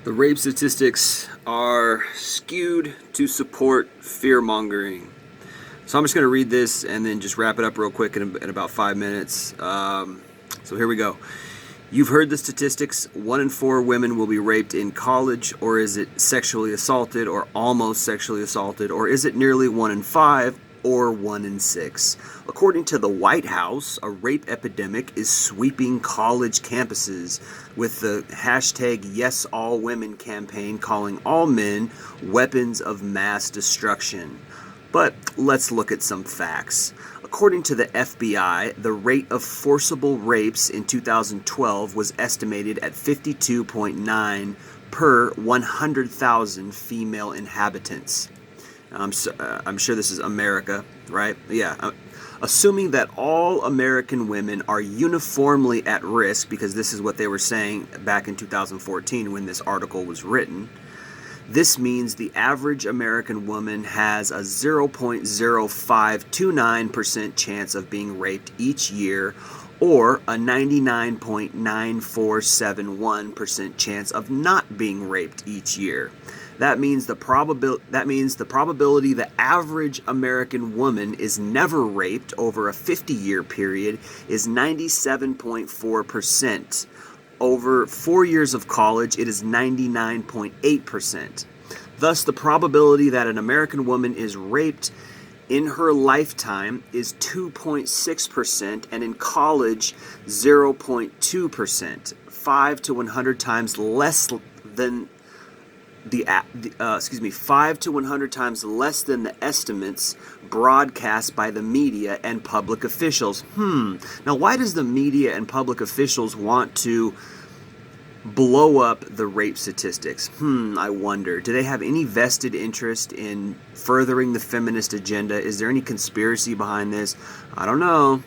The rape statistics are skewed to support fear mongering. So I'm just going to read this and then just wrap it up real quick in about 5 minutes. So here we go. You've heard the statistics. 1 in 4 women will be raped in college, or is it sexually assaulted, or almost sexually assaulted, or is it nearly 1 in 5, or 1 in 6? According to the White House, a rape epidemic is sweeping college campuses, with the hashtag #YesAllWomen campaign calling all men weapons of mass destruction. But let's look at some facts. According to the FBI, the rate of forcible rapes in 2012 was estimated at 52.9 per 100,000 female inhabitants. I'm sure this is America, right? Yeah. Assuming that all American women are uniformly at risk, because this is what they were saying back in 2014 when this article was written. This means the average American woman has a 0.0529% chance of being raped each year, or a 99.9471% chance of not being raped each year. That means the probability the average American woman is never raped over a 50-year period is 97.4%. Over 4 years of college, it is 99.8%. Thus, the probability that an American woman is raped in her lifetime is 2.6%, and in college, 0.2%, 5 to 100 times less than 5 to 100 times less than the estimates broadcast by the media and public officials. Now, why does the media and public officials want to blow up the rape statistics? I wonder. Do they have any vested interest in furthering the feminist agenda? Is there any conspiracy behind this? I don't know.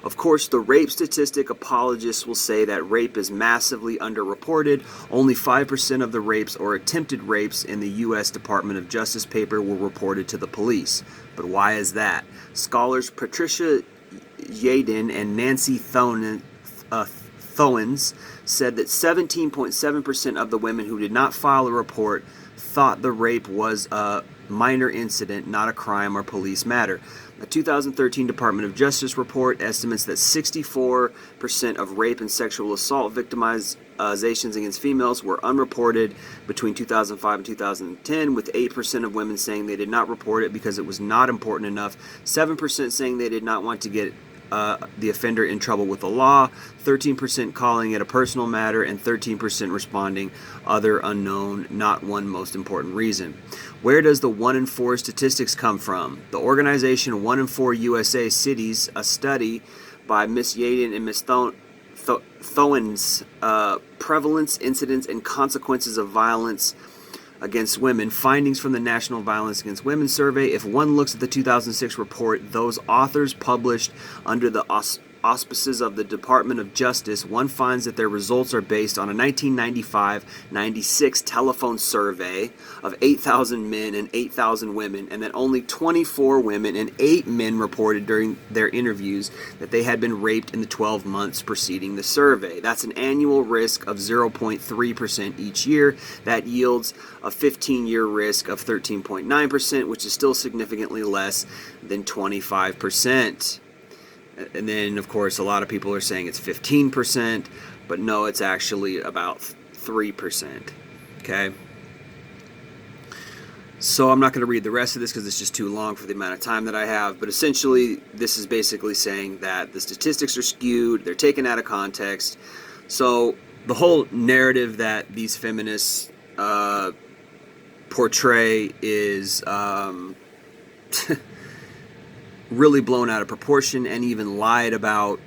Of course, the rape statistic apologists will say that rape is massively underreported. Only 5% of the rapes or attempted rapes in the U.S. Department of Justice paper were reported to the police. But why is that? Scholars Patricia Yaden and Nancy Thowens said that 17.7% of the women who did not file a report thought the rape was a minor incident, not a crime or police matter. A 2013 Department of Justice report estimates that 64% of rape and sexual assault victimizations against females were unreported between 2005 and 2010, with 8% of women saying they did not report it because it was not important enough, 7% saying they did not want to get the offender in trouble with the law, 13% calling it a personal matter, and 13% responding other unknown, not one most important reason. Where does the 1 in 4 statistics come from? The organization 1 in 4 USA Cities, a study by Ms. Yaden and Ms. Thowens, Prevalence, Incidence, and Consequences of Violence Against Women, Findings from the National Violence Against Women Survey. If one looks at the 2006 report, those authors published under the auspices of the Department of Justice, one finds that their results are based on a 1995-96 telephone survey of 8,000 men and 8,000 women, and that only 24 women and 8 men reported during their interviews that they had been raped in the 12 months preceding the survey. That's an annual risk of 0.3% each year. That yields a 15-year risk of 13.9%, which is still significantly less than 25%. And then, of course, a lot of people are saying it's 15%, but no, it's actually about 3%. Okay? So I'm not going to read the rest of this because it's just too long for the amount of time that I have. But essentially, this is basically saying that the statistics are skewed, they're taken out of context. So the whole narrative that these feminists portray is really blown out of proportion and even lied about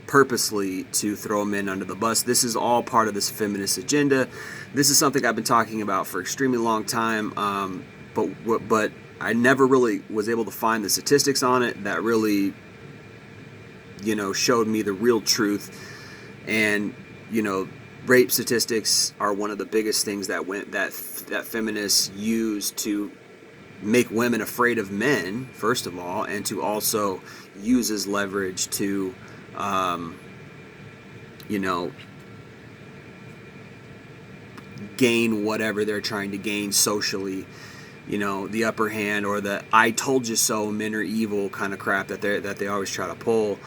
purposely to throw men under the bus. This is all part of this feminist agenda. This is something I've been talking about for an extremely long time, but I never really was able to find the statistics on it that really, showed me the real truth. And, rape statistics are one of the biggest things that feminists use to make women afraid of men, first of all, and to also use as leverage to, gain whatever they're trying to gain socially, the upper hand, or the "I told you so" men are evil kind of crap that they always try to pull.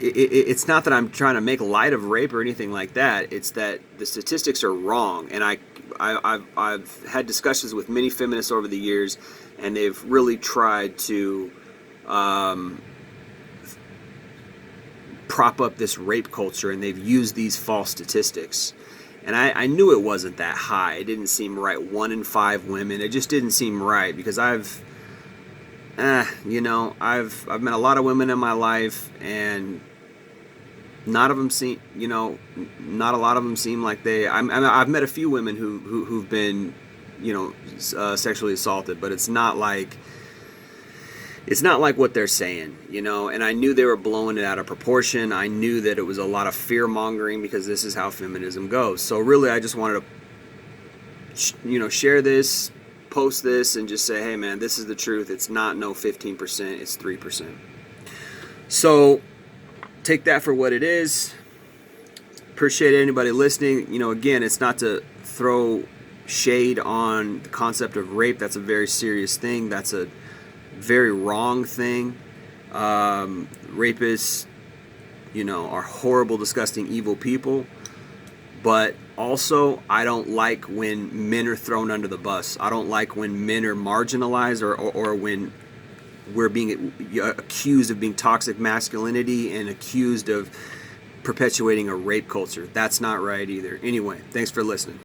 It's not that I'm trying to make light of rape or anything like that. It's that the statistics are wrong, and I've had discussions with many feminists over the years, and they've really tried to prop up this rape culture, and they've used these false statistics. And I knew it wasn't that high. It didn't seem right. 1 in 5 women. It just didn't seem right, because I've met a lot of women in my life, and not a lot of them seem like they. I've met a few women who've been, sexually assaulted, but it's not like what they're saying, And I knew they were blowing it out of proportion. I knew that it was a lot of fear mongering, because this is how feminism goes. So really, I just wanted to, share this, post this, and just say, hey man, this is the truth. It's not 15%, it's 3%. So take that for what it is. Appreciate anybody listening. Again, it's not to throw shade on the concept of rape. That's a very serious thing. That's a very wrong thing. Rapists, are horrible, disgusting, evil people. But also, I don't like when men are thrown under the bus. I don't like when men are marginalized, or when we're being accused of being toxic masculinity and accused of perpetuating a rape culture. That's not right either. Anyway, thanks for listening.